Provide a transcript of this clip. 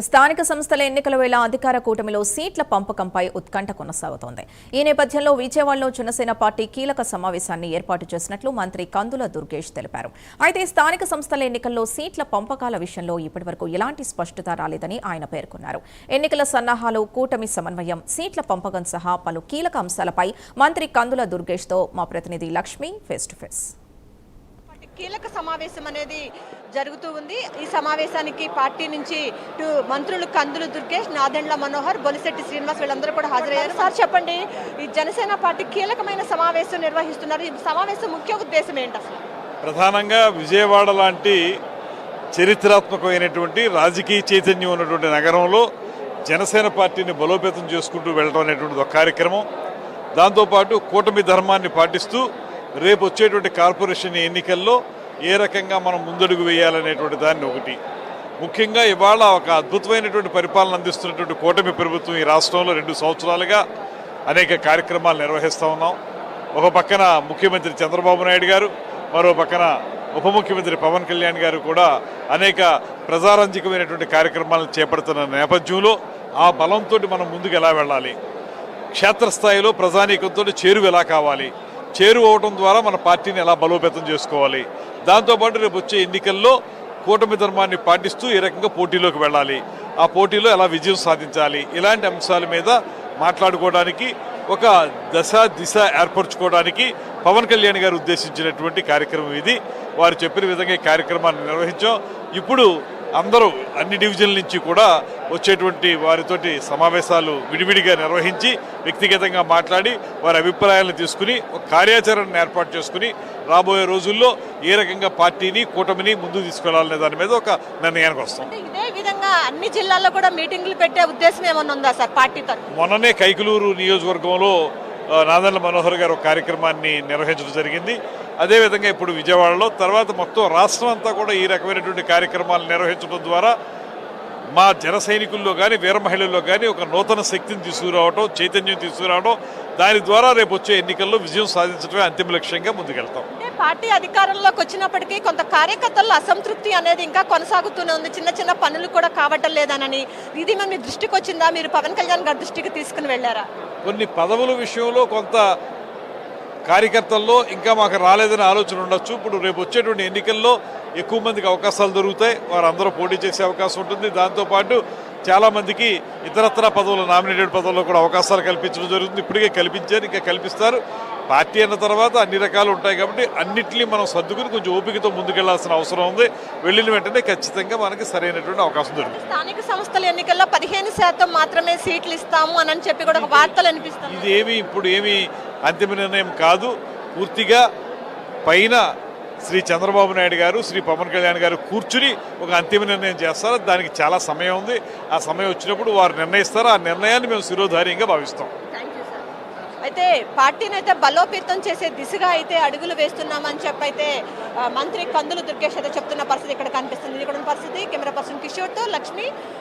స్థానిక సంస్థల ఎన్నికల వేళ అధికార కూటమిలో సీట్ల పంపకంపై ఉత్కంఠ కొనసాగుతోంది. ఈ నేపథ్యంలో విజయవాడలో జనసేన పార్టీ కీలక సమావేశాన్ని ఏర్పాటు చేసినట్లు మంత్రి కందుల దుర్గేష్ తెలిపారు. అయితే స్థానిక సంస్థల ఎన్నికల్లో సీట్ల పంపకాల విషయంలో ఇప్పటివరకు ఎలాంటి స్పష్టత రాలేదని ఆయన పేర్కొన్నారు. ఎన్నికల సన్నాహాలు, కూటమి సమన్వయం, సీట్ల పంపకం సహా పలు కీలక అంశాలపై మంత్రి కందుల దుర్గేష్తో మా ప్రతినిధి లక్ష్మి ఫేస్ టు ఫేస్. కీలక సమావేశం అనేది జరుగుతూ ఉంది. ఈ సమావేశానికి పార్టీ నుంచి మంత్రులు కందులు దుర్గేష్, నాదెండ్ల మనోహర్, బొలిశెట్టి శ్రీనివాస్ వీళ్ళందరూ కూడా హాజరయ్యారు. సార్ చెప్పండి, ఈ జనసేన పార్టీ కీలకమైన సమావేశం నిర్వహిస్తున్నారు. ఈ సమావేశం ముఖ్య ఉద్దేశం ఏంటి అసలు? ప్రధానంగా విజయవాడ లాంటి చరిత్రాత్మకమైనటువంటి రాజకీయ చైతన్యం ఉన్నటువంటి నగరంలో జనసేన పార్టీని బలోపేతం చేసుకుంటూ వెళ్ళడం అనేటువంటిది ఒక కార్యక్రమం. దాంతోపాటు కూటమి ధర్మాన్ని పాటిస్తూ రేపు వచ్చేటువంటి కార్పొరేషన్ ఎన్నికల్లో ఏ రకంగా మనం ముందడుగు వేయాలనేటువంటి దాన్ని ఒకటి. ముఖ్యంగా ఇవాళ ఒక అద్భుతమైనటువంటి పరిపాలన అందిస్తున్నటువంటి కూటమి ప్రభుత్వం ఈ రాష్ట్రంలో 2 సంవత్సరాలుగా అనేక కార్యక్రమాలు నిర్వహిస్తూ ఉన్నాం. ఒక పక్కన ముఖ్యమంత్రి చంద్రబాబు నాయుడు గారు, మరో పక్కన ఉప ముఖ్యమంత్రి పవన్ కళ్యాణ్ గారు కూడా అనేక ప్రజారంజకమైనటువంటి కార్యక్రమాలను చేపడుతున్న నేపథ్యంలో ఆ బలంతో మనం ముందుకు ఎలా వెళ్ళాలి, క్షేత్రస్థాయిలో ప్రజానీకంతో చేరువ ఎలా కావాలి, చేరువ అవడం ద్వారా మన పార్టీని ఎలా బలోపేతం చేసుకోవాలి, దాంతోపాటు రేపు వచ్చే ఎన్నికల్లో కూటమి ధర్మాన్ని పాటిస్తూ ఏ రకంగా పోటీలోకి వెళ్ళాలి, ఆ పోటీలో ఎలా విజయం సాధించాలి, ఇలాంటి అంశాల మీద మాట్లాడుకోవడానికి, ఒక దిశ ఏర్పరచుకోవడానికి పవన్ కళ్యాణ్ గారు ఉద్దేశించినటువంటి కార్యక్రమం ఇది. వారు చెప్పిన విధంగా ఈ కార్యక్రమాన్ని నిర్వహించాం. ఇప్పుడు అందరూ అన్ని డివిజన్ల నుంచి కూడా వచ్చేటువంటి వారితోటి సమావేశాలు విడివిడిగా నిర్వహించి వ్యక్తిగతంగా మాట్లాడి వారి అభిప్రాయాలను తీసుకుని ఒక కార్యాచరణను ఏర్పాటు చేసుకుని రాబోయే రోజుల్లో ఏ రకంగా పార్టీని, కూటమిని ముందుకు తీసుకెళ్లాలనే దాని మీద ఒక నిర్ణయానికి వస్తాం. ఇదే విధంగా అన్ని జిల్లాల్లో కూడా మీటింగ్లు పెట్టే ఉద్దేశం ఏమన్నా ఉందా సార్ పార్టీ తరఫున? మొన్ననే కైకలూరు నియోజకవర్గంలో నాదెండ్ల మనోహర్ గారు ఒక కార్యక్రమాన్ని నిర్వహించడం జరిగింది. అదేవిధంగా ఇప్పుడు విజయవాడలో, తర్వాత మొత్తం రాష్ట్రం అంతా కూడా ఈ రకమైనటువంటి కార్యక్రమాలు నిర్వహించడం ద్వారా మా జన సైనికుల్లో కానీ, వీర మహిళల్లో కానీ ఒక నూతన శక్తిని తీసుకురావడం, చైతన్యం తీసుకురావడం, దాని ద్వారా రేపు వచ్చే ఎన్నికల్లో విజయం సాధించడమే అంతిమ లక్ష్యంగా ముందుకెళ్తాం. పార్టీ అధికారంలోకి వచ్చినప్పటికీ కొంత కార్యకర్తల్లో అసంతృప్తి అనేది ఇంకా కొనసాగుతూనే ఉంది. చిన్న చిన్న పనులు కూడా కావటం లేదనని, ఇది మీ దృష్టికి వచ్చిందా? మీరు పవన్ కళ్యాణ్ గారి దృష్టికి తీసుకుని వెళ్ళారా? కొన్ని పదవుల విషయంలో కొంత కార్యకర్తల్లో ఇంకా మాకు రాలేదని ఆలోచన ఉండొచ్చు. ఇప్పుడు రేపు వచ్చేటువంటి ఎన్నికల్లో ఎక్కువ మందికి అవకాశాలు దొరుకుతాయి, వారందరూ పోటీ చేసే అవకాశం ఉంటుంది. దాంతోపాటు చాలామందికి ఇతరత్ర పదవులు, నామినేటెడ్ పదవుల్లో కూడా అవకాశాలు కల్పించడం జరుగుతుంది. ఇప్పటికే కల్పించారు, ఇంకా కల్పిస్తారు. పార్టీ అన్న తర్వాత అన్ని రకాలు ఉంటాయి కాబట్టి అన్నింటినీ మనం సర్దుకుని కొంచెం ఓపికతో ముందుకెళ్లాల్సిన అవసరం ఉంది. వెళ్ళిన వెంటనే ఖచ్చితంగా మనకి సరైనటువంటి అవకాశం దొరుకుతుంది. స్థానిక సంస్థల ఎన్నికల్లో 15% మాత్రమే సీట్లు ఇస్తాము అని చెప్పి కూడా వార్తలు అనిపిస్తుంది. ఇది ఇప్పుడు ఏమి అంతిమ నిర్ణయం కాదు. పూర్తిగా పైన శ్రీ చంద్రబాబు నాయుడు గారు, శ్రీ పవన్ కళ్యాణ్ గారు కూర్చుని ఒక అంతిమ నిర్ణయం చేస్తారు. దానికి చాలా సమయం ఉంది. ఆ సమయం వచ్చినప్పుడు వారు నిర్ణయిస్తారు. ఆ నిర్ణయాన్ని మేము శిరోధార్యంగా భావిస్తాం. అయితే పార్టీని అయితే బలోపేతం చేసే దిశగా అయితే అడుగులు వేస్తున్నామని చెప్పి అయితే మంత్రి కందులు దుర్గేష్ అయితే చెప్తున్న పరిస్థితి ఇక్కడ కనిపిస్తుంది. ఇక్కడ పరిస్థితి కెమెరా పర్సన్ కిషోర్తో లక్ష్మి.